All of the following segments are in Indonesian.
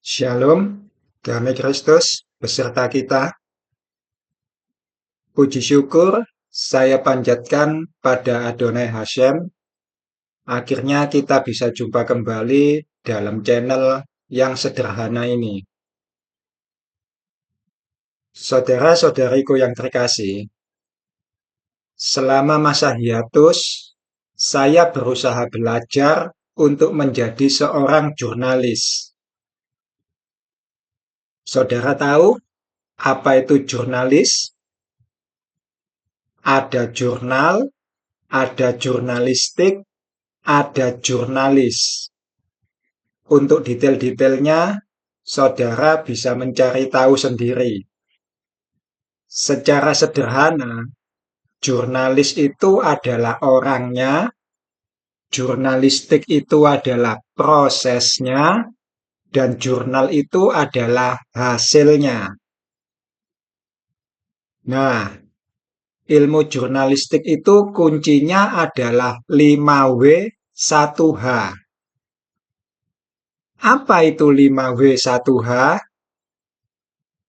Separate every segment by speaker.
Speaker 1: Shalom, damai Kristus beserta kita. Puji syukur saya panjatkan pada Adonai Hashem. Akhirnya kita bisa jumpa kembali dalam channel yang sederhana ini. Saudara-saudariku yang terkasih, selama masa hiatus, saya berusaha belajar untuk menjadi seorang jurnalis. Saudara tahu apa itu jurnalis? Ada jurnal, ada jurnalistik, ada jurnalis. Untuk detail-detailnya, saudara bisa mencari tahu sendiri. Secara sederhana, jurnalis itu adalah orangnya, jurnalistik itu adalah prosesnya, dan jurnal itu adalah hasilnya. Nah, ilmu jurnalistik itu kuncinya adalah 5W 1H. Apa itu 5W 1H?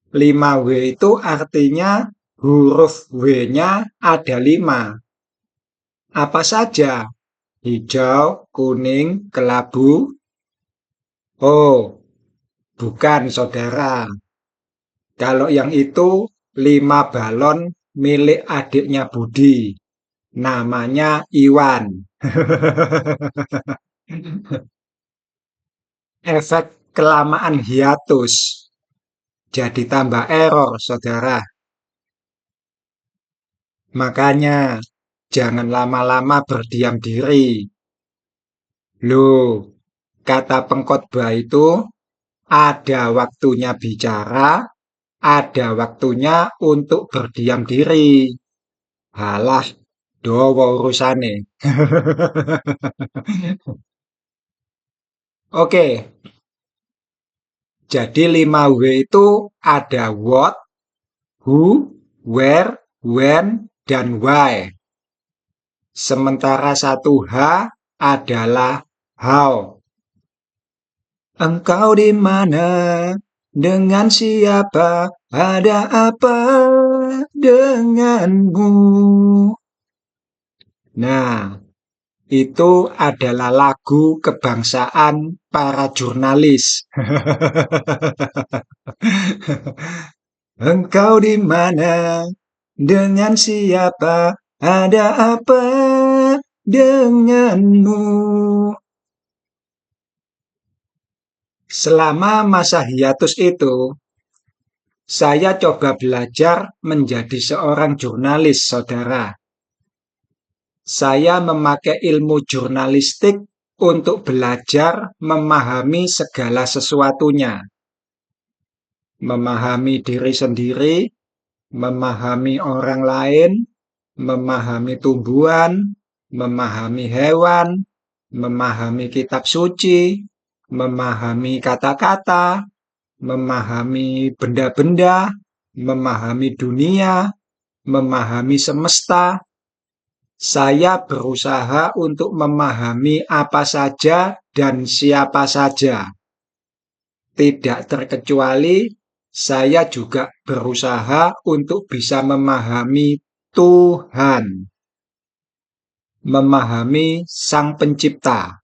Speaker 1: 5W itu artinya huruf W-nya ada 5. Apa saja? Hijau, kuning, kelabu. Oh, bukan saudara. Kalau yang itu 5 balon milik adiknya Budi. Namanya Iwan. Efek kelamaan hiatus. Jadi tambah error, saudara. Makanya, jangan lama-lama berdiam diri. Loh, kata pengkhotbah itu ada waktunya bicara, ada waktunya untuk berdiam diri. Halah, dawa urusane. Oke, jadi 5W itu ada what, who, where, when, dan why. Sementara 1H adalah how. Engkau di mana? Dengan siapa? Ada apa denganmu? Nah, itu adalah lagu kebangsaan para jurnalis. Engkau di mana? Dengan siapa? Ada apa denganmu? Selama masa hiatus itu, saya coba belajar menjadi seorang jurnalis, saudara. Saya memakai ilmu jurnalistik untuk belajar memahami segala sesuatunya. Memahami diri sendiri, memahami orang lain, memahami tumbuhan, memahami hewan, memahami kitab suci, memahami kata-kata, memahami benda-benda, memahami dunia, memahami semesta. Saya berusaha untuk memahami apa saja dan siapa saja. Tidak terkecuali, saya juga berusaha untuk bisa memahami Tuhan, memahami Sang Pencipta.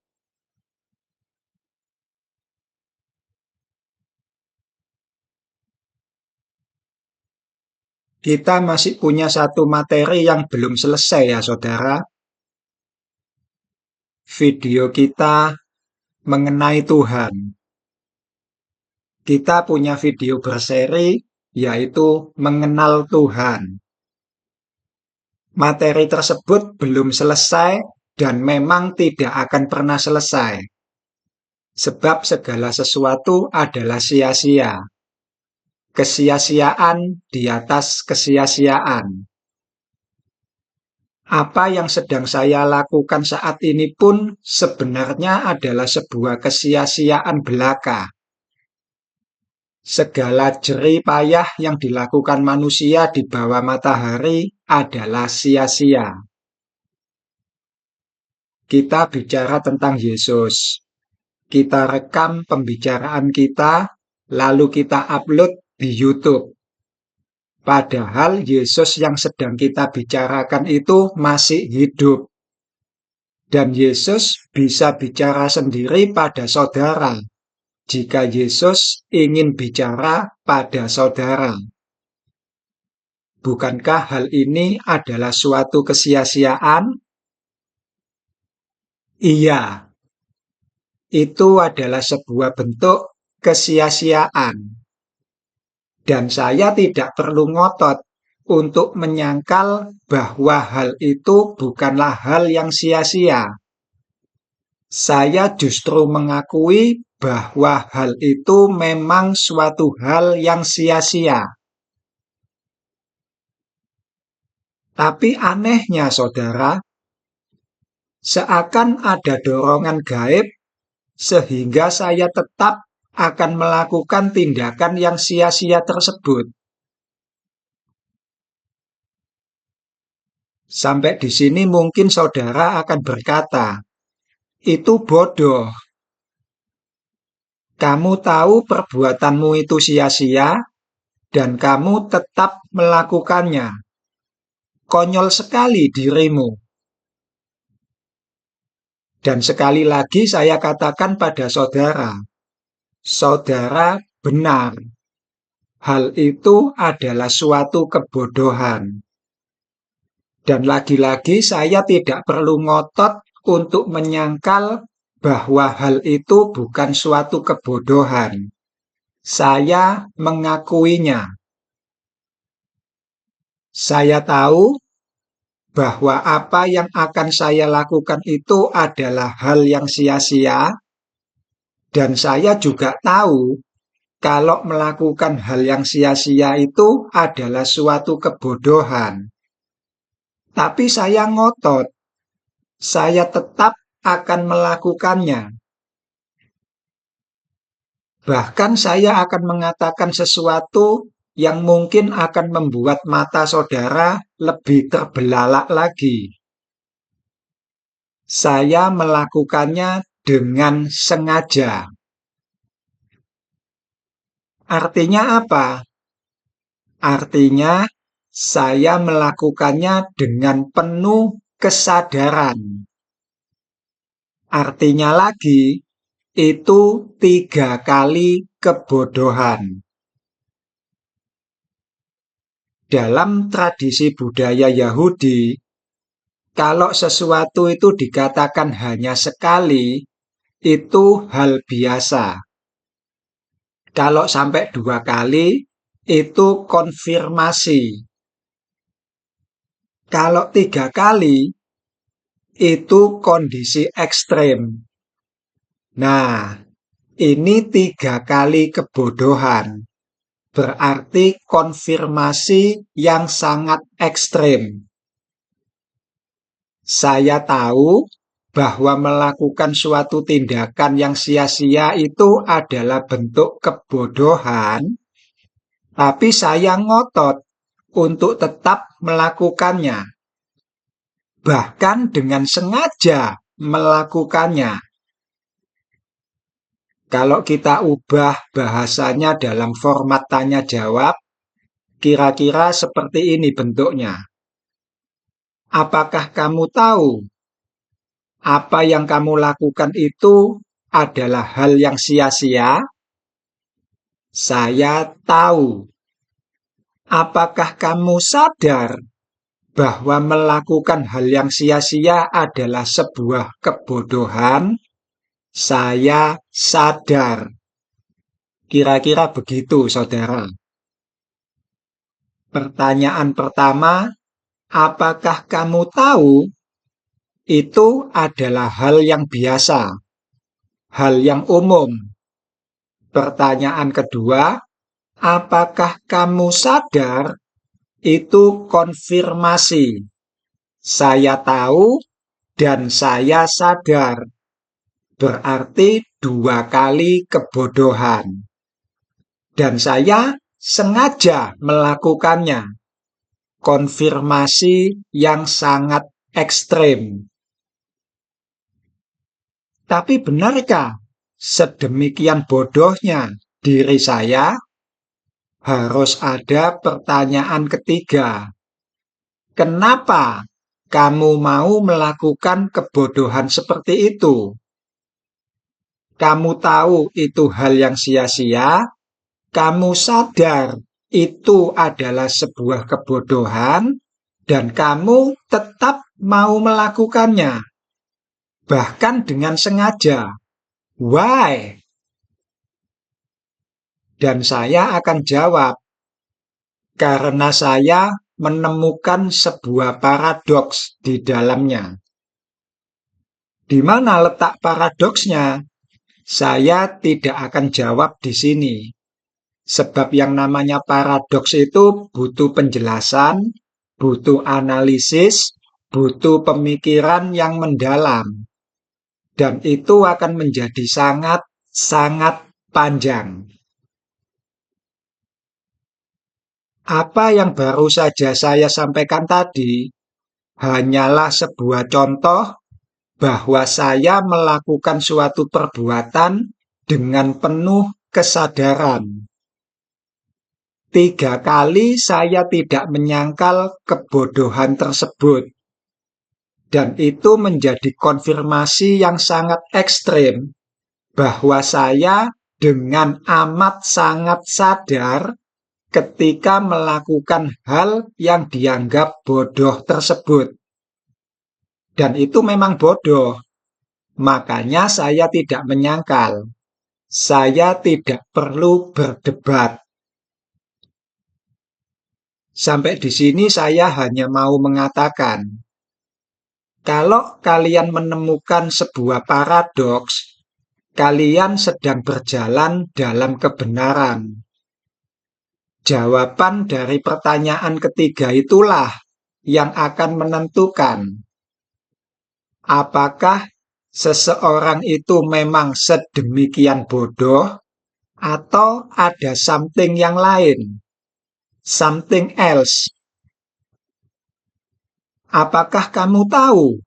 Speaker 1: Kita masih punya satu materi yang belum selesai ya, saudara. Video kita mengenai Tuhan. Kita punya video berseri, yaitu mengenal Tuhan. Materi tersebut belum selesai dan memang tidak akan pernah selesai. Sebab segala sesuatu adalah sia-sia. Kesia-siaan di atas kesia-siaan. Apa yang sedang saya lakukan saat ini pun sebenarnya adalah sebuah kesia-siaan belaka. Segala jerih payah yang dilakukan manusia di bawah matahari adalah sia-sia. Kita bicara tentang Yesus. Kita rekam pembicaraan kita lalu kita upload di YouTube. Padahal Yesus yang sedang kita bicarakan itu masih hidup. Dan Yesus bisa bicara sendiri pada saudara jika Yesus ingin bicara pada saudara. Bukankah hal ini adalah suatu kesia-siaan? Iya, itu adalah sebuah bentuk kesia-siaan. Dan saya tidak perlu ngotot untuk menyangkal bahwa hal itu bukanlah hal yang sia-sia. Saya justru mengakui bahwa hal itu memang suatu hal yang sia-sia. Tapi anehnya, saudara, seakan ada dorongan gaib sehingga saya tetap akan melakukan tindakan yang sia-sia tersebut. Sampai di sini mungkin saudara akan berkata, itu bodoh. Kamu tahu perbuatanmu itu sia-sia, dan kamu tetap melakukannya. Konyol sekali dirimu. Dan sekali lagi saya katakan pada saudara, saudara benar. Hal itu adalah suatu kebodohan. Dan lagi-lagi saya tidak perlu ngotot untuk menyangkal bahwa hal itu bukan suatu kebodohan. Saya mengakuinya. Saya tahu bahwa apa yang akan saya lakukan itu adalah hal yang sia-sia, dan saya juga tahu kalau melakukan hal yang sia-sia itu adalah suatu kebodohan. Tapi saya ngotot, saya tetap akan melakukannya. Bahkan saya akan mengatakan sesuatu yang mungkin akan membuat mata saudara lebih terbelalak lagi. Saya melakukannya dengan sengaja. Artinya apa? Artinya saya melakukannya dengan penuh kesadaran. Artinya lagi, itu 3 kali kebodohan. Dalam tradisi budaya Yahudi, kalau sesuatu itu dikatakan hanya sekali, itu hal biasa. Kalau sampai 2 kali, itu konfirmasi. Kalau 3 kali, itu kondisi ekstrem. Nah, ini 3 kali kebodohan. Berarti konfirmasi yang sangat ekstrem. Saya tahu bahwa melakukan suatu tindakan yang sia-sia itu adalah bentuk kebodohan, tapi saya ngotot untuk tetap melakukannya. Bahkan dengan sengaja melakukannya. Kalau kita ubah bahasanya dalam format tanya jawab, kira-kira seperti ini bentuknya. Apakah kamu tahu apa yang kamu lakukan itu adalah hal yang sia-sia? Saya tahu. Apakah kamu sadar bahwa melakukan hal yang sia-sia adalah sebuah kebodohan? Saya sadar. Kira-kira begitu, saudara. Pertanyaan pertama, apakah kamu tahu itu adalah hal yang biasa, hal yang umum? Pertanyaan kedua, apakah kamu sadar itu konfirmasi? Saya tahu dan saya sadar. Berarti 2 kali kebodohan. Dan saya sengaja melakukannya. Konfirmasi yang sangat ekstrem. Tapi benarkah sedemikian bodohnya diri saya, harus ada pertanyaan ketiga. Kenapa kamu mau melakukan kebodohan seperti itu? Kamu tahu itu hal yang sia-sia, kamu sadar itu adalah sebuah kebodohan, dan kamu tetap mau melakukannya, bahkan dengan sengaja. Why? Dan saya akan jawab, karena saya menemukan sebuah paradoks di dalamnya. Di mana letak paradoksnya? Saya tidak akan jawab di sini. Sebab yang namanya paradoks itu butuh penjelasan, butuh analisis, butuh pemikiran yang mendalam. Dan itu akan menjadi sangat panjang. Apa yang baru saja saya sampaikan tadi hanyalah sebuah contoh bahwa saya melakukan suatu perbuatan dengan penuh kesadaran. 3 kali saya tidak menyangkal kebodohan tersebut. Dan itu menjadi konfirmasi yang sangat ekstrem bahwa saya dengan amat sangat sadar ketika melakukan hal yang dianggap bodoh tersebut. Dan itu memang bodoh. Makanya saya tidak menyangkal. Saya tidak perlu berdebat. Sampai di sini saya hanya mau mengatakan, kalau kalian menemukan sebuah paradoks, kalian sedang berjalan dalam kebenaran. Jawaban dari pertanyaan ketiga itulah yang akan menentukan apakah seseorang itu memang sedemikian bodoh atau ada something yang lain, something else. Apakah kamu tahu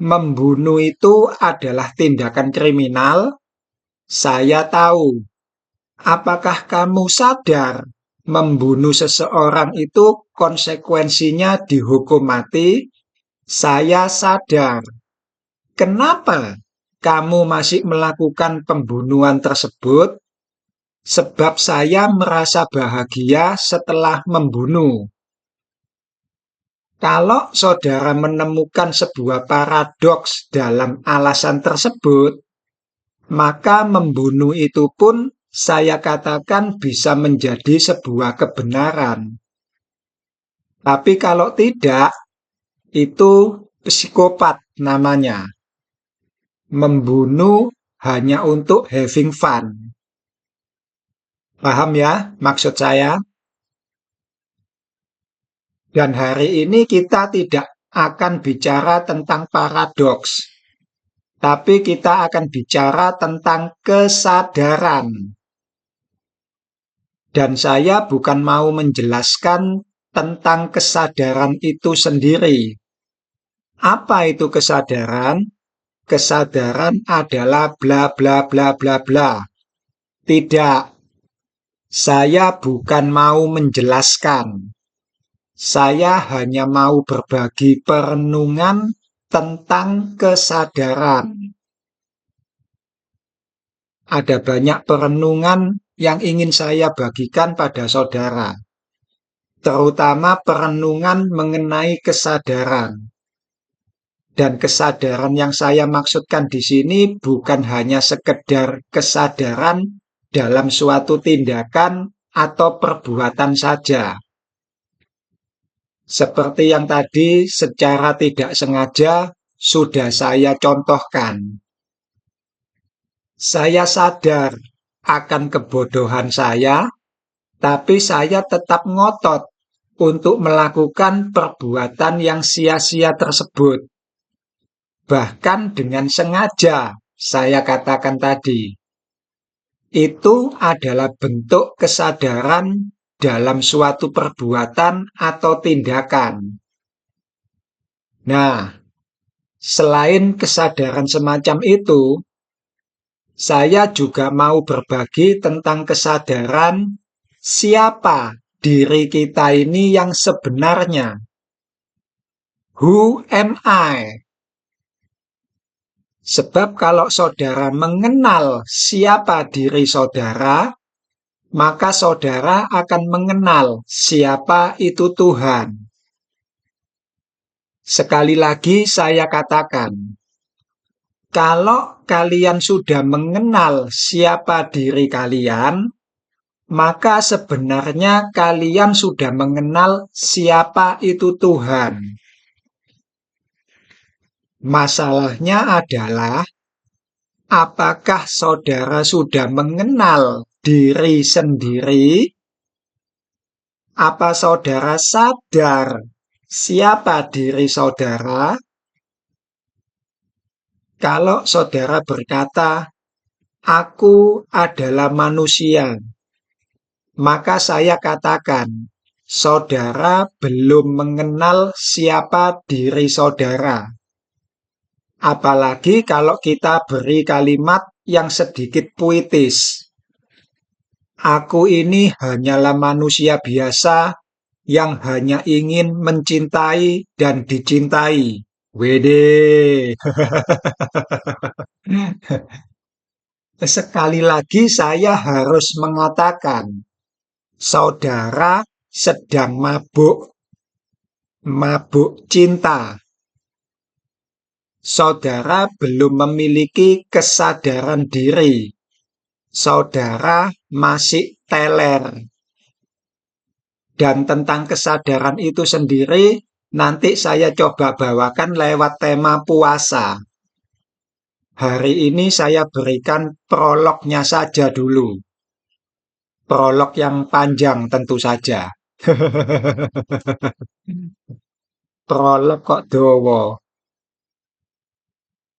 Speaker 1: membunuh itu adalah tindakan kriminal? Saya tahu. Apakah kamu sadar membunuh seseorang itu konsekuensinya dihukum mati? Saya sadar. Kenapa kamu masih melakukan pembunuhan tersebut? Sebab saya merasa bahagia setelah membunuh. Kalau saudara menemukan sebuah paradoks dalam alasan tersebut, maka membunuh itu pun saya katakan bisa menjadi sebuah kebenaran. Tapi kalau tidak, itu psikopat namanya. Membunuh hanya untuk having fun. Paham ya maksud saya? Dan hari ini kita tidak akan bicara tentang paradoks, tapi kita akan bicara tentang kesadaran. Dan saya bukan mau menjelaskan tentang kesadaran itu sendiri. Apa itu kesadaran? Kesadaran adalah bla bla bla bla bla. Tidak, saya bukan mau menjelaskan. Saya hanya mau berbagi perenungan tentang kesadaran. Ada banyak perenungan yang ingin saya bagikan pada saudara, terutama perenungan mengenai kesadaran. Dan kesadaran yang saya maksudkan di sini bukan hanya sekedar kesadaran dalam suatu tindakan atau perbuatan saja. Seperti yang tadi secara tidak sengaja sudah saya contohkan. Saya sadar akan kebodohan saya, tapi saya tetap ngotot untuk melakukan perbuatan yang sia-sia tersebut. Bahkan dengan sengaja, saya katakan tadi. Itu adalah bentuk kesadaran dalam suatu perbuatan atau tindakan. Nah, selain kesadaran semacam itu, Saya juga mau berbagi tentang kesadaran siapa diri kita ini yang sebenarnya. Who am I? Sebab kalau saudara mengenal siapa diri saudara, maka saudara akan mengenal siapa itu Tuhan. Sekali lagi saya katakan, kalau kalian sudah mengenal siapa diri kalian, maka sebenarnya kalian sudah mengenal siapa itu Tuhan. Masalahnya adalah, apakah saudara sudah mengenal diri sendiri? Apa saudara sadar siapa diri saudara? Kalau saudara berkata, "Aku adalah manusia," maka saya katakan, saudara belum mengenal siapa diri saudara. Apalagi kalau kita beri kalimat yang sedikit puitis. Aku ini hanyalah manusia biasa yang hanya ingin mencintai dan dicintai. Wede. Sekali lagi saya harus mengatakan, saudara sedang mabuk, mabuk cinta. Saudara belum memiliki kesadaran diri. Saudara masih teler. Dan tentang kesadaran itu sendiri, nanti saya coba bawakan lewat tema puasa. Hari ini saya berikan prolognya saja dulu. Prolog yang panjang tentu saja. Prolog kok dawa.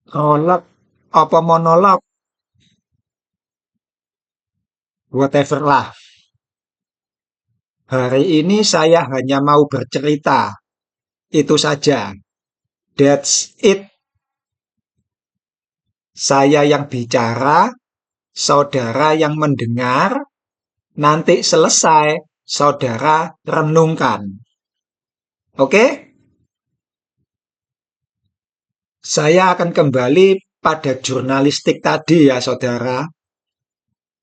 Speaker 1: Prolog apa monolog? Whatever lah. Hari ini saya hanya mau bercerita. Itu saja. That's it. Saya yang bicara, saudara yang mendengar, nanti selesai, saudara renungkan. Oke? Saya akan kembali pada jurnalistik tadi ya, saudara.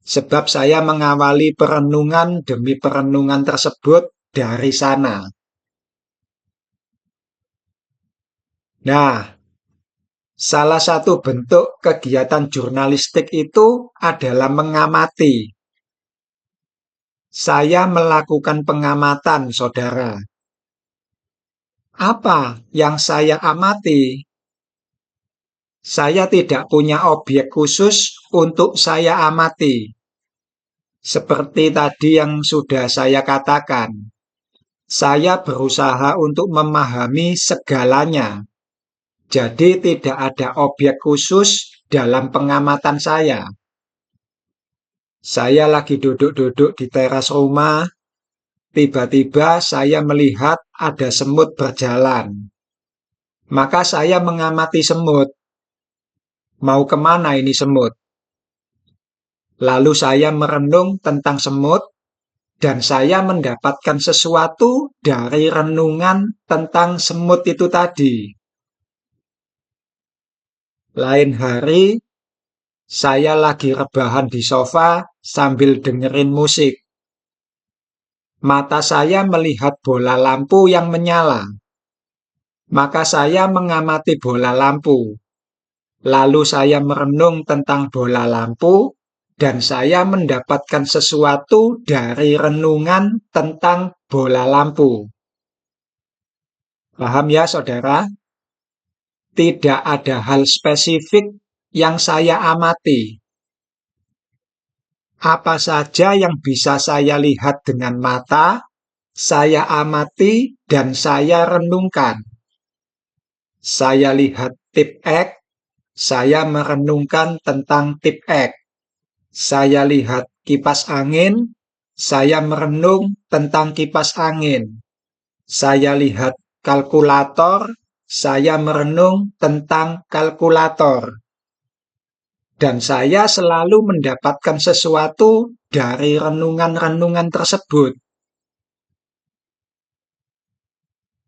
Speaker 1: Sebab saya mengawali perenungan demi perenungan tersebut dari sana. Nah, salah satu bentuk kegiatan jurnalistik itu adalah mengamati. Saya melakukan pengamatan, saudara. Apa yang saya amati? Saya tidak punya objek khusus untuk saya amati. Seperti tadi yang sudah saya katakan, saya berusaha untuk memahami segalanya. Jadi tidak ada objek khusus dalam pengamatan saya. Saya lagi duduk-duduk di teras rumah, tiba-tiba saya melihat ada semut berjalan. Maka saya mengamati semut. Mau kemana ini semut? Lalu saya merenung tentang semut, dan saya mendapatkan sesuatu dari renungan tentang semut itu tadi. Lain hari, saya lagi rebahan di sofa sambil dengerin musik. Mata saya melihat bola lampu yang menyala. Maka saya mengamati bola lampu. Lalu saya merenung tentang bola lampu, dan saya mendapatkan sesuatu dari renungan tentang bola lampu. Paham ya, saudara? Tidak ada hal spesifik yang saya amati. Apa saja yang bisa saya lihat dengan mata, saya amati dan saya renungkan. Saya lihat tip X, saya merenungkan tentang tip X. Saya lihat kipas angin, saya merenung tentang kipas angin. Saya lihat kalkulator, saya merenung tentang kalkulator. Dan saya selalu mendapatkan sesuatu dari renungan-renungan tersebut.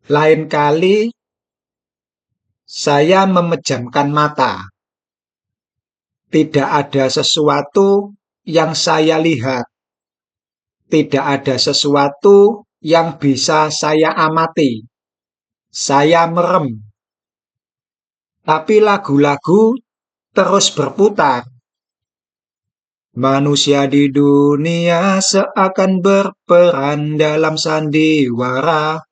Speaker 1: Lain kali saya memejamkan mata. Tidak ada sesuatu yang saya lihat. Tidak ada sesuatu yang bisa saya amati. Saya merem. Tapi lagu-lagu terus berputar. Manusia di dunia seakan berperan dalam sandiwara.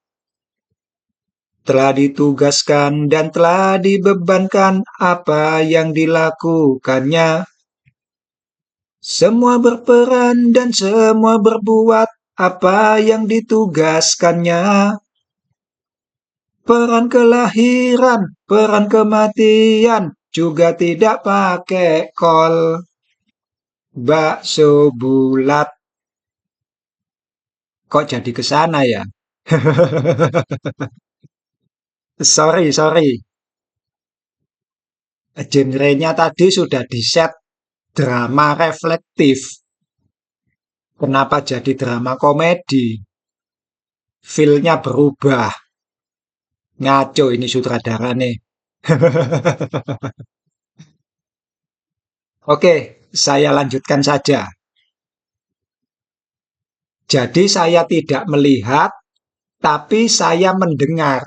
Speaker 1: Telah ditugaskan dan telah dibebankan apa yang dilakukannya. Semua berperan dan semua berbuat apa yang ditugaskannya. Peran kelahiran, peran kematian, juga tidak pakai kol. Bakso bulat. Kok jadi ke sana ya? Sorry. Genrenya tadi sudah di-set drama reflektif. Kenapa jadi drama komedi? Feel-nya berubah. Ngaco ini sutradara nih. Oke, saya lanjutkan saja. Jadi saya tidak melihat, tapi saya mendengar.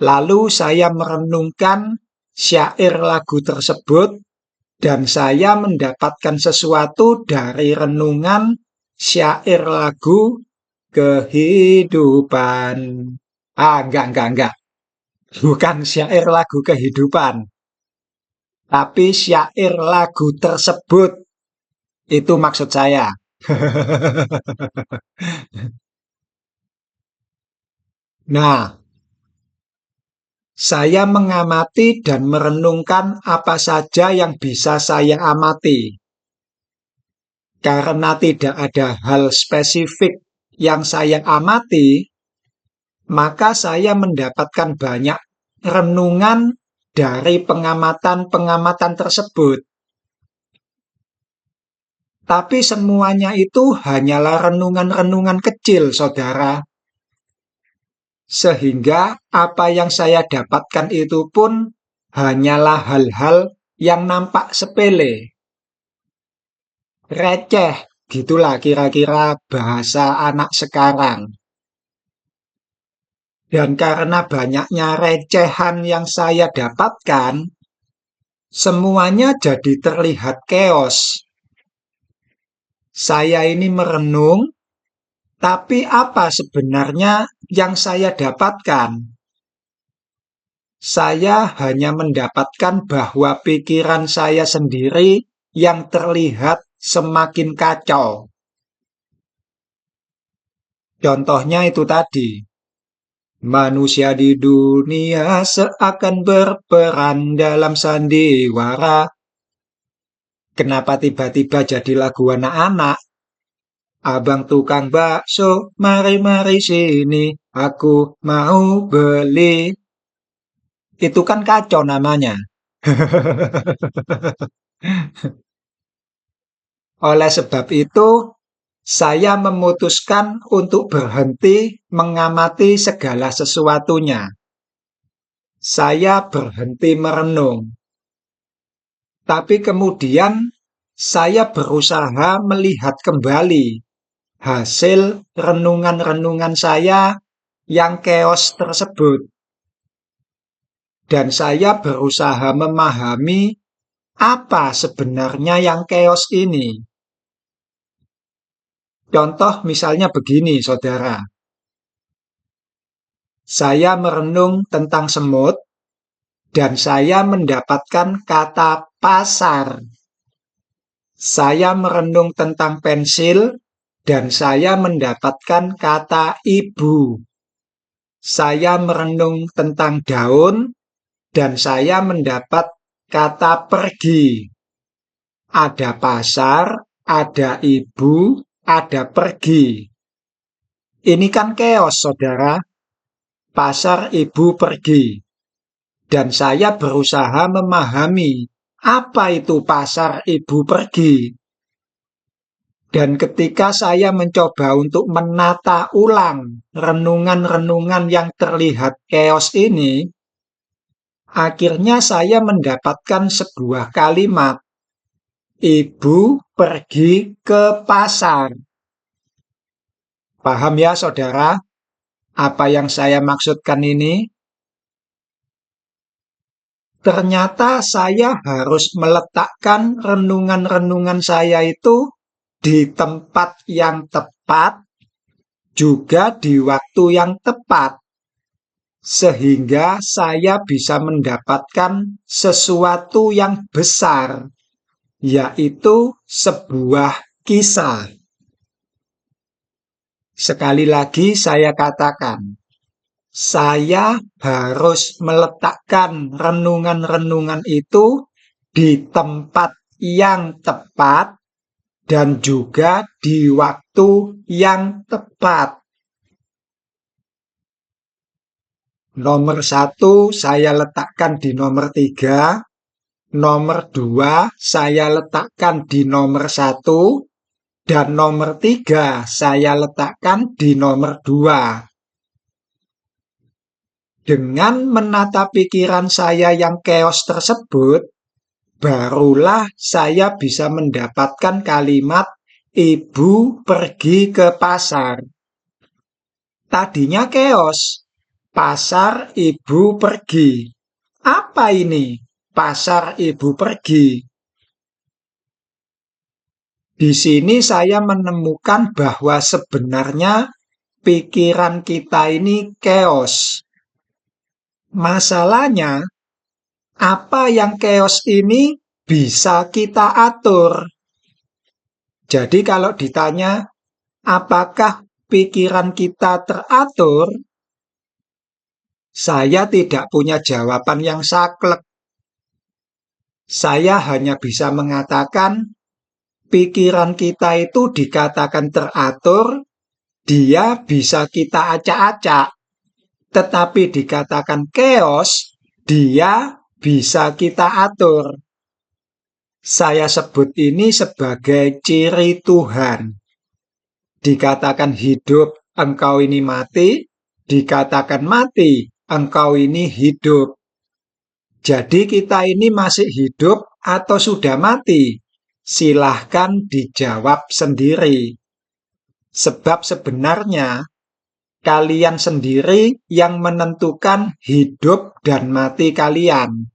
Speaker 1: Lalu saya merenungkan syair lagu tersebut dan saya mendapatkan sesuatu dari renungan syair lagu kehidupan. Enggak. Bukan syair lagu kehidupan, tapi syair lagu tersebut. Itu maksud saya. Nah, saya mengamati dan merenungkan apa saja yang bisa saya amati. Karena tidak ada hal spesifik yang saya amati, maka saya mendapatkan banyak renungan dari pengamatan-pengamatan tersebut. Tapi semuanya itu hanyalah renungan-renungan kecil, saudara. Sehingga apa yang saya dapatkan itu pun hanyalah hal-hal yang nampak sepele. Receh, gitulah kira-kira bahasa anak sekarang. Dan karena banyaknya recehan yang saya dapatkan, semuanya jadi terlihat keos. Saya ini merenung, tapi apa sebenarnya yang saya dapatkan? Saya hanya mendapatkan bahwa pikiran saya sendiri yang terlihat semakin kacau. Contohnya itu tadi. Manusia di dunia seakan berperan dalam sandiwara. Kenapa tiba-tiba jadi lagu anak-anak? Abang tukang bakso, mari-mari sini, aku mau beli. Itu kan kacau namanya. Oleh sebab itu, saya memutuskan untuk berhenti mengamati segala sesuatunya. Saya berhenti merenung. Tapi kemudian saya berusaha melihat kembali hasil renungan-renungan saya yang keos tersebut. Dan saya berusaha memahami apa sebenarnya yang keos ini. Contoh misalnya begini, saudara. Saya merenung tentang semut dan saya mendapatkan kata pasar. Saya merenung tentang pensil dan saya mendapatkan kata ibu. Saya merenung tentang daun dan saya mendapat kata pergi. Ada pasar, ada ibu, ada pergi. Ini kan keos, saudara. Pasar, ibu, pergi. Dan saya berusaha memahami Apa itu pasar ibu pergi? Dan ketika saya mencoba untuk menata ulang renungan-renungan yang terlihat keos ini, akhirnya saya mendapatkan sebuah kalimat, ibu pergi ke pasar. Paham ya, saudara? Apa yang saya maksudkan ini? Ternyata saya harus meletakkan renungan-renungan saya itu di tempat yang tepat, juga di waktu yang tepat, sehingga saya bisa mendapatkan sesuatu yang besar, yaitu sebuah kisah. Sekali lagi saya katakan, saya harus meletakkan renungan-renungan itu di tempat yang tepat dan juga di waktu yang tepat. Nomor 1 saya letakkan di nomor 3, nomor 2 saya letakkan di nomor 1, dan nomor 3 saya letakkan di nomor 2. Dengan menata pikiran saya yang keos tersebut, barulah saya bisa mendapatkan kalimat ibu pergi ke pasar. Tadinya keos, pasar ibu pergi. Apa ini pasar ibu pergi? Di sini saya menemukan bahwa sebenarnya pikiran kita ini keos. Masalahnya, apa yang keos ini bisa kita atur. Jadi kalau ditanya, apakah pikiran kita teratur? Saya tidak punya jawaban yang saklek. Saya hanya bisa mengatakan, pikiran kita itu dikatakan teratur, dia bisa kita acak-acak. Tetapi dikatakan keos, dia bisa kita atur. Saya sebut ini sebagai ciri Tuhan. Dikatakan hidup, engkau ini mati. Dikatakan mati, engkau ini hidup. Jadi kita ini masih hidup atau sudah mati? Silahkan dijawab sendiri. Sebab sebenarnya kalian sendiri yang menentukan hidup dan mati kalian,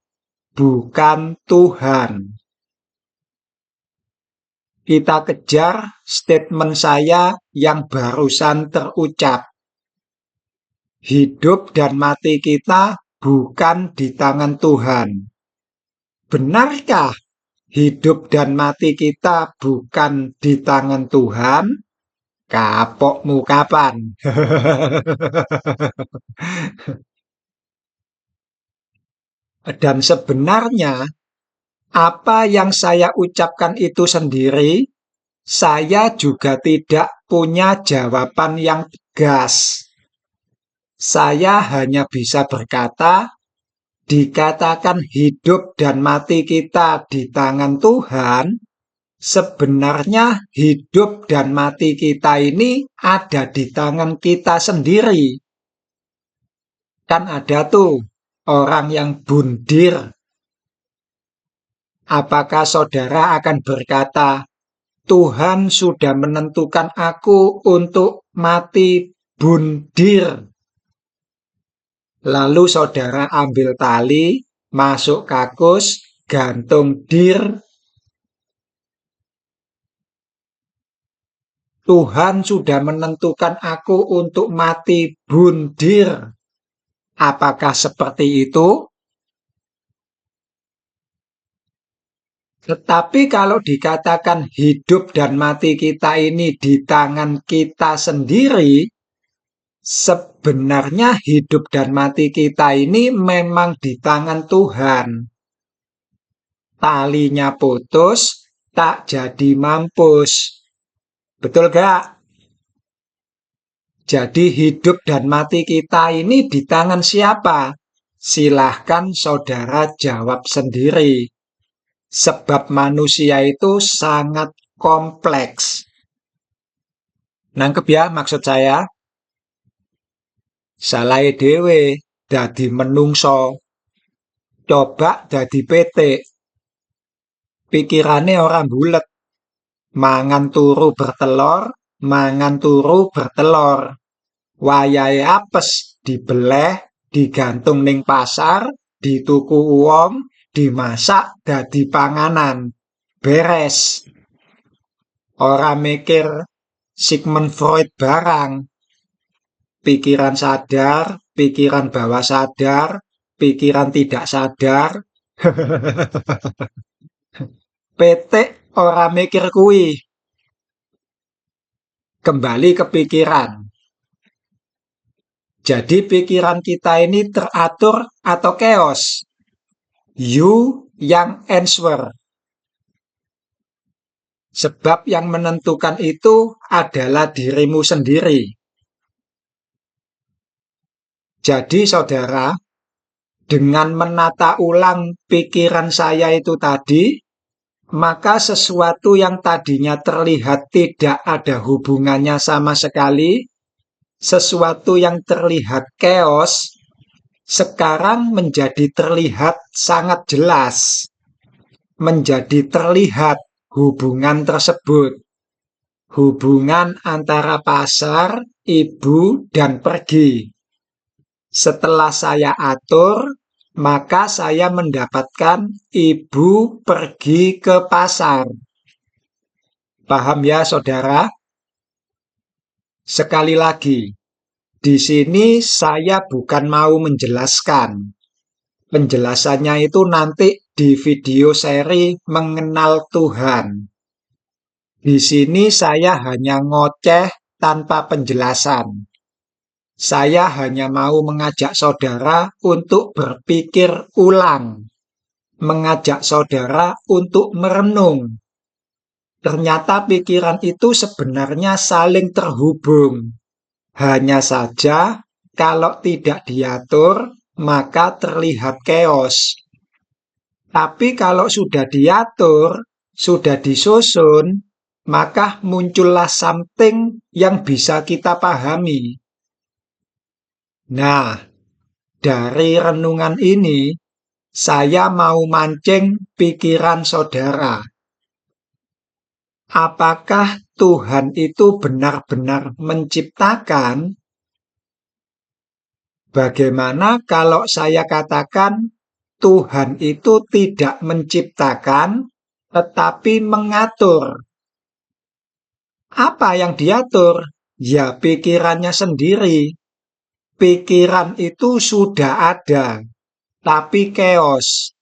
Speaker 1: bukan Tuhan. Kita kejar statement saya yang barusan terucap. Hidup dan mati kita bukan di tangan Tuhan. Benarkah hidup dan mati kita bukan di tangan Tuhan? Kapokmu kapan? Dan sebenarnya apa yang saya ucapkan itu sendiri, saya juga tidak punya jawaban yang tegas. Saya hanya bisa berkata, dikatakan hidup dan mati kita di tangan Tuhan, sebenarnya hidup dan mati kita ini ada di tangan kita sendiri. Kan ada tuh orang yang bundir. Apakah saudara akan berkata, Tuhan sudah menentukan aku untuk mati bundir? Lalu saudara ambil tali, masuk kakus, gantung dir. Tuhan sudah menentukan aku untuk mati bundir. Apakah seperti itu? Tetapi kalau dikatakan hidup dan mati kita ini di tangan kita sendiri, sebenarnya hidup dan mati kita ini memang di tangan Tuhan. Talinya putus, tak jadi mampus. Betul gak? Jadi hidup dan mati kita ini di tangan siapa? Silahkan saudara jawab sendiri. Sebab manusia itu sangat kompleks. Nangkep ya maksud saya? Salahe dhewe dadi menungso, coba dadi pitik. Pikirane ora bulet, mangan turu bertelur, mangan turu bertelur. Wayahe apes dibeleh, digantung ning pasar, dituku wong, dimasak dadi panganan. Beres. Ora mikir Sigmund Freud barang. Pikiran sadar, pikiran bawah sadar, pikiran tidak sadar. Pitik ora mikir kuwi. Kembali ke pikiran. Jadi pikiran kita ini teratur atau chaos? You yang answer. Sebab yang menentukan itu adalah dirimu sendiri. Jadi saudara, dengan menata ulang pikiran saya itu tadi, maka sesuatu yang tadinya terlihat tidak ada hubungannya sama sekali, sesuatu yang terlihat chaos, sekarang menjadi terlihat sangat jelas. Menjadi terlihat hubungan tersebut. Hubungan antara pasar, ibu, dan pergi. Setelah saya atur, maka saya mendapatkan ibu pergi ke pasar. Paham ya, saudara? Sekali lagi, di sini saya bukan mau menjelaskan. Penjelasannya itu nanti di video seri Mengenal Tuhan. Di sini saya hanya ngoceh tanpa penjelasan. Saya hanya mau mengajak saudara untuk berpikir ulang. Mengajak saudara untuk merenung. Ternyata pikiran itu sebenarnya saling terhubung. Hanya saja kalau tidak diatur, maka terlihat chaos. Tapi kalau sudah diatur, sudah disusun, maka muncullah something yang bisa kita pahami. Nah, dari renungan ini, saya mau mancing pikiran saudara. Apakah Tuhan itu benar-benar menciptakan? Bagaimana kalau saya katakan Tuhan itu tidak menciptakan, tetapi mengatur? Apa yang diatur? Ya, pikirannya sendiri. Pikiran itu sudah ada, tapi chaos.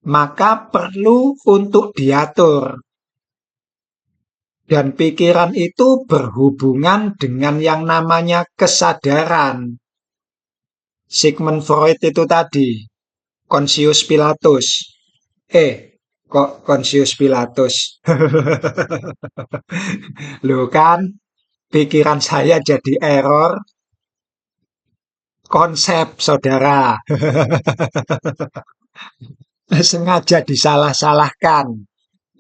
Speaker 1: Maka perlu untuk diatur. Dan pikiran itu berhubungan dengan yang namanya kesadaran. Sigmund Freud itu tadi, Conscious Pilatus. Kok Conscious Pilatus? Loh kan, pikiran saya jadi error. Konsep, saudara. Sengaja disalah-salahkan,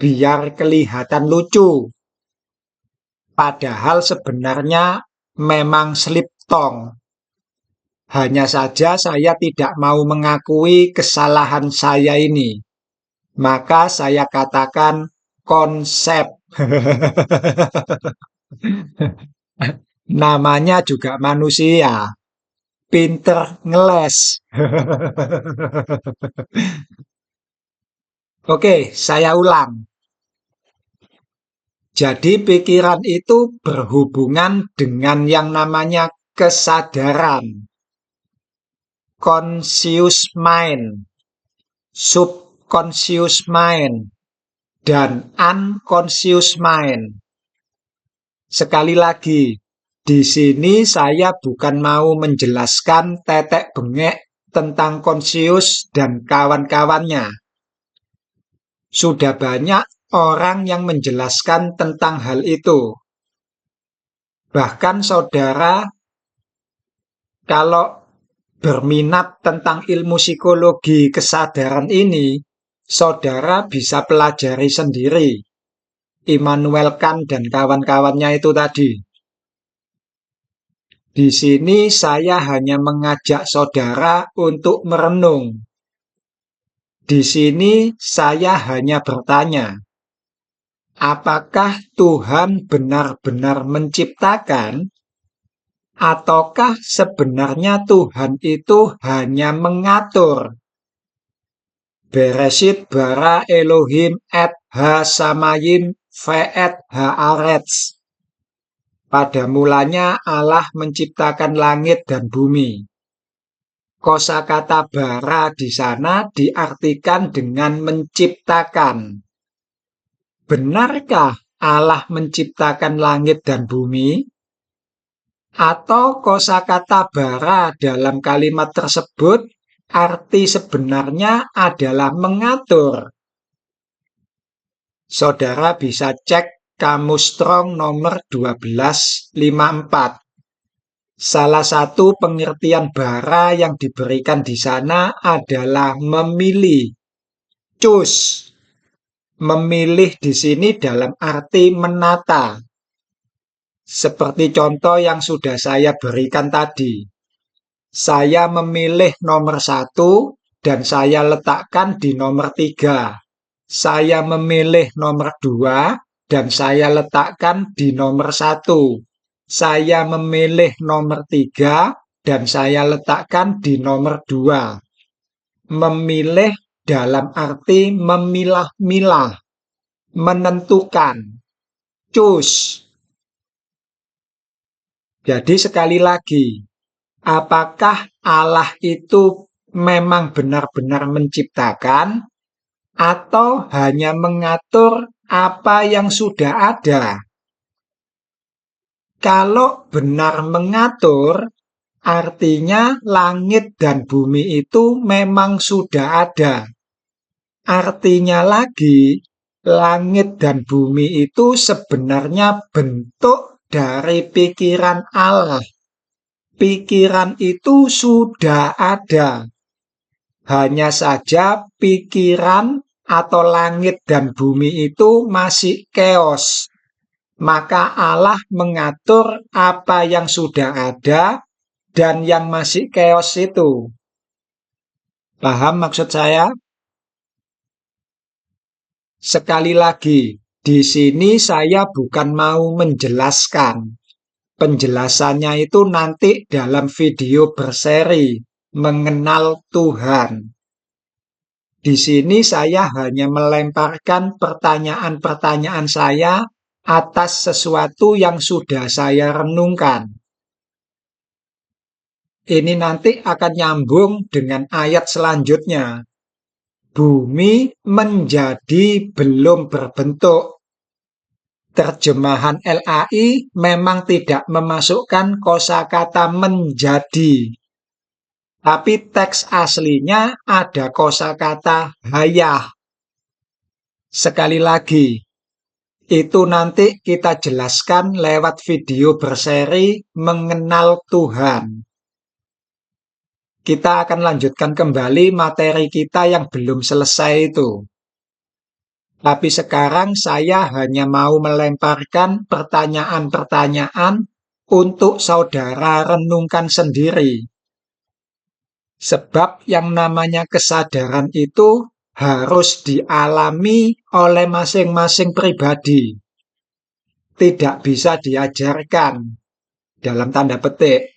Speaker 1: biar kelihatan lucu. Padahal sebenarnya memang slip tong. Hanya saja saya tidak mau mengakui kesalahan saya ini. Maka saya katakan konsep. Namanya juga manusia. Pinter ngeles. Oke, saya ulang. Jadi pikiran itu berhubungan dengan yang namanya kesadaran. Conscious mind, subconscious mind, dan unconscious mind. Sekali lagi, di sini saya bukan mau menjelaskan tetek bengek tentang conscious dan kawan-kawannya. Sudah banyak orang yang menjelaskan tentang hal itu. Bahkan saudara, kalau berminat tentang ilmu psikologi kesadaran ini, saudara bisa pelajari sendiri. Immanuel Kant dan kawan-kawannya itu tadi. Di sini saya hanya mengajak saudara untuk merenung. Di sini saya hanya bertanya, apakah Tuhan benar-benar menciptakan, ataukah sebenarnya Tuhan itu hanya mengatur? Bereshit bara Elohim et ha-samayim ve'et haaretz. Pada mulanya Allah menciptakan langit dan bumi. Kosakata bara di sana diartikan dengan menciptakan. Benarkah Allah menciptakan langit dan bumi? Atau kosakata bara dalam kalimat tersebut arti sebenarnya adalah mengatur? Saudara bisa cek Kamus Strong nomor 1254. Salah satu pengertian bara yang diberikan di sana adalah memilih. Choose. Memilih di sini dalam arti menata. Seperti contoh yang sudah saya berikan tadi. Saya memilih nomor 1 dan saya letakkan di nomor 3. Saya memilih nomor 2 dan saya letakkan di nomor 1. Saya memilih nomor 3 dan saya letakkan di nomor 2. Memilih dalam arti memilah-milah, menentukan, choose. Jadi sekali lagi, apakah Allah itu memang benar-benar menciptakan atau hanya mengatur apa yang sudah ada? Kalau benar mengatur, artinya langit dan bumi itu memang sudah ada. Artinya lagi, langit dan bumi itu sebenarnya bentuk dari pikiran Allah. Pikiran itu sudah ada. Hanya saja pikiran atau langit dan bumi itu masih chaos. Maka Allah mengatur apa yang sudah ada dan yang masih chaos itu. Paham maksud saya? Sekali lagi, di sini saya bukan mau menjelaskan. Penjelasannya itu nanti dalam video berseri mengenal Tuhan. Di sini saya hanya melemparkan pertanyaan-pertanyaan saya atas sesuatu yang sudah saya renungkan. Ini nanti akan nyambung dengan ayat selanjutnya. Bumi menjadi belum berbentuk. Terjemahan LAI memang tidak memasukkan kosakata menjadi. Tapi teks aslinya ada kosakata hayah. Sekali lagi, itu nanti kita jelaskan lewat video berseri mengenal Tuhan. Kita akan lanjutkan kembali materi kita yang belum selesai itu. Tapi sekarang saya hanya mau melemparkan pertanyaan-pertanyaan untuk saudara renungkan sendiri. Sebab yang namanya kesadaran itu harus dialami oleh masing-masing pribadi. Tidak bisa diajarkan, dalam tanda petik.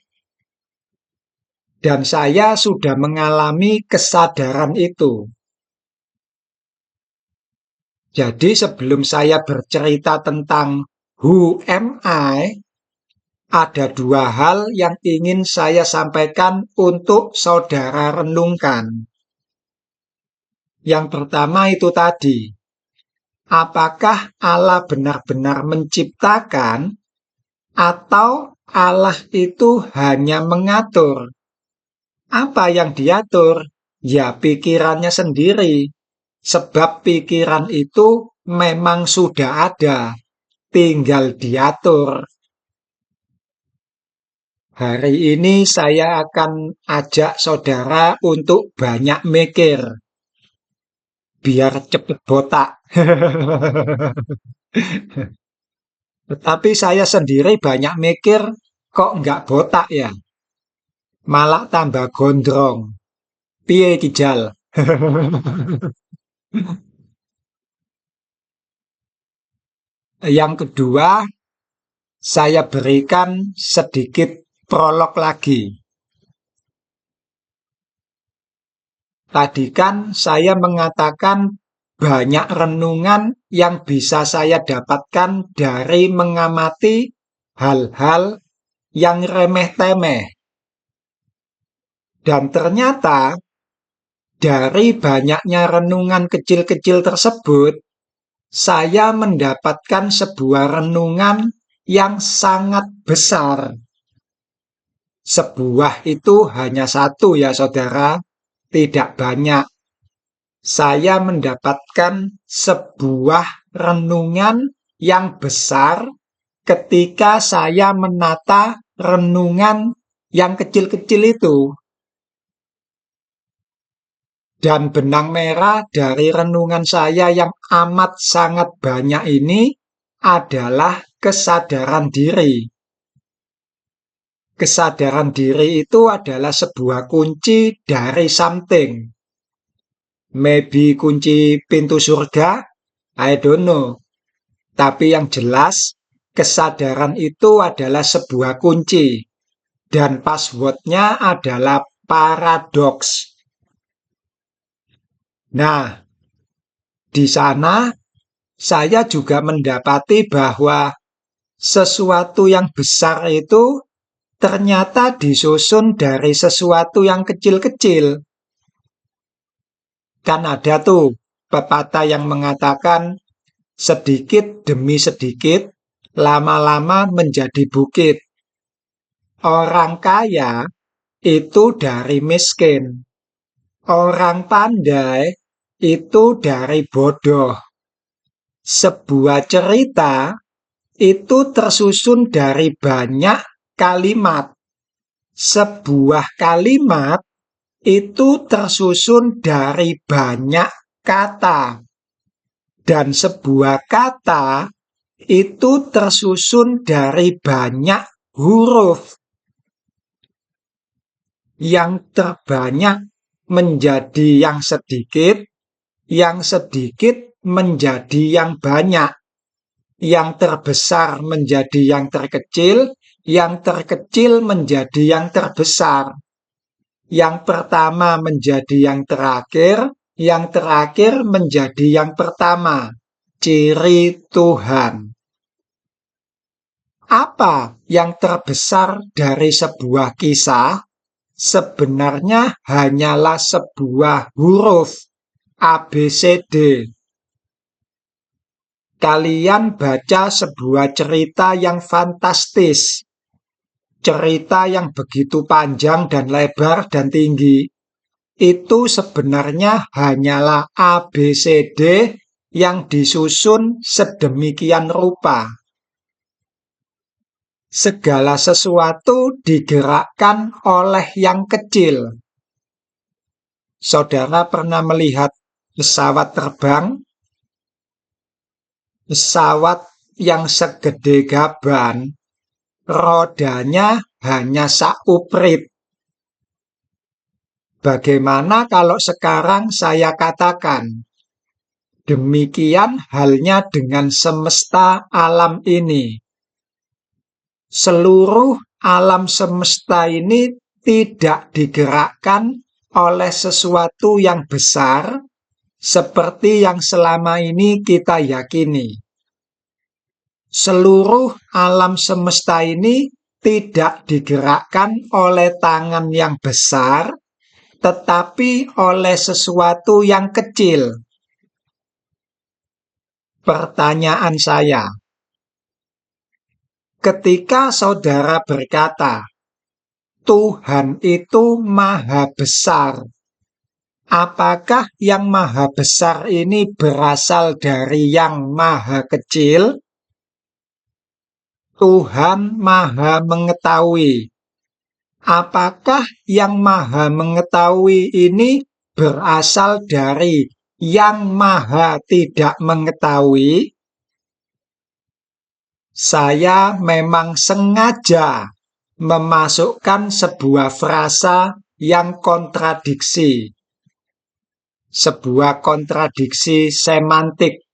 Speaker 1: Dan saya sudah mengalami kesadaran itu. Jadi sebelum saya bercerita tentang who am I, ada dua hal yang ingin saya sampaikan untuk saudara renungkan. Yang pertama itu tadi, apakah Allah benar-benar menciptakan atau Allah itu hanya mengatur? Apa yang diatur? Ya pikirannya sendiri. Sebab pikiran itu memang sudah ada, tinggal diatur. Hari ini saya akan ajak saudara untuk banyak mikir. biar cepet botak. Tetapi saya sendiri banyak mikir, kok nggak botak ya? Malah tambah gondrong. Piye Kijal? Yang kedua, saya berikan sedikit prolog lagi. Tadi kan saya mengatakan banyak renungan yang bisa saya dapatkan dari mengamati hal-hal yang remeh-temeh. Dan ternyata dari banyaknya renungan kecil-kecil tersebut, saya mendapatkan sebuah renungan yang sangat besar. Sebuah itu hanya satu ya saudara, tidak banyak. Saya mendapatkan sebuah renungan yang besar ketika saya menata renungan yang kecil-kecil itu. Dan benang merah dari renungan saya yang amat sangat banyak ini adalah kesadaran diri. Kesadaran diri itu adalah sebuah kunci dari something. Maybe kunci pintu surga, I don't know. Tapi yang jelas, kesadaran itu adalah sebuah kunci. Dan passwordnya adalah paradoks. Nah, di sana saya juga mendapati bahwa sesuatu yang besar itu ternyata disusun dari sesuatu yang kecil-kecil. Kan ada tuh pepatah yang mengatakan sedikit demi sedikit, lama-lama menjadi bukit. Orang kaya itu dari miskin. Orang pandai itu dari bodoh. Sebuah cerita itu tersusun dari banyak kalimat. Sebuah kalimat itu tersusun dari banyak kata. Dan sebuah kata itu tersusun dari banyak huruf. Yang terbanyak menjadi yang sedikit menjadi yang banyak, yang terbesar menjadi yang terkecil menjadi yang terbesar, yang pertama menjadi yang terakhir menjadi yang pertama. Ciri Tuhan. Apa yang terbesar dari sebuah kisah? Sebenarnya hanyalah sebuah huruf ABCD. Kalian baca sebuah cerita yang fantastis, cerita yang begitu panjang dan lebar dan tinggi, itu sebenarnya hanyalah ABCD yang disusun sedemikian rupa. Segala sesuatu digerakkan oleh yang kecil. Saudara pernah melihat pesawat terbang? Pesawat yang segede gaban, rodanya hanya sauprit. Bagaimana kalau sekarang saya katakan, demikian halnya dengan semesta alam ini. Seluruh alam semesta ini tidak digerakkan oleh sesuatu yang besar seperti yang selama ini kita yakini. Seluruh alam semesta ini tidak digerakkan oleh tangan yang besar, tetapi oleh sesuatu yang kecil. Pertanyaan saya, ketika saudara berkata, Tuhan itu maha besar, apakah yang maha besar ini berasal dari yang maha kecil? Tuhan maha mengetahui. Apakah yang maha mengetahui ini berasal dari Yang Maha tidak mengetahui? Saya memang sengaja memasukkan sebuah frasa yang kontradiksi, sebuah kontradiksi semantik.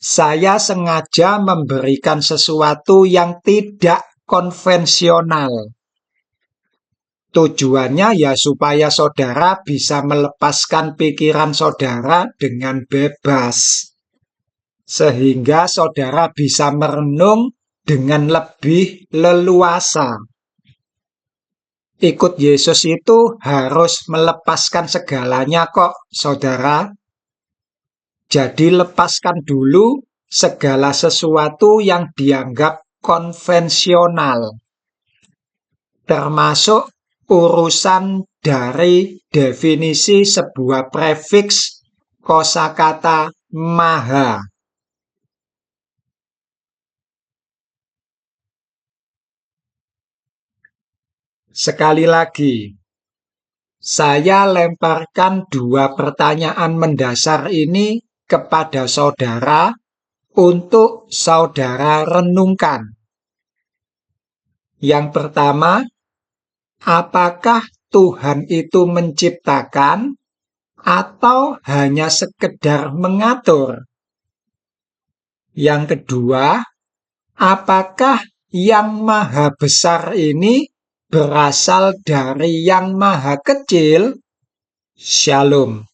Speaker 1: Saya sengaja memberikan sesuatu yang tidak konvensional. Tujuannya ya supaya saudara bisa melepaskan pikiran saudara dengan bebas. Sehingga saudara bisa merenung dengan lebih leluasa. Ikut Yesus itu harus melepaskan segalanya kok, saudara. Jadi lepaskan dulu segala sesuatu yang dianggap konvensional, termasuk urusan dari definisi sebuah prefiks kosakata maha. Sekali lagi, saya lemparkan dua pertanyaan mendasar ini kepada saudara untuk saudara renungkan. Yang pertama, apakah Tuhan itu menciptakan atau hanya sekedar mengatur? Yang kedua, apakah Yang Maha Besar ini berasal dari Yang Maha Kecil? Shalom.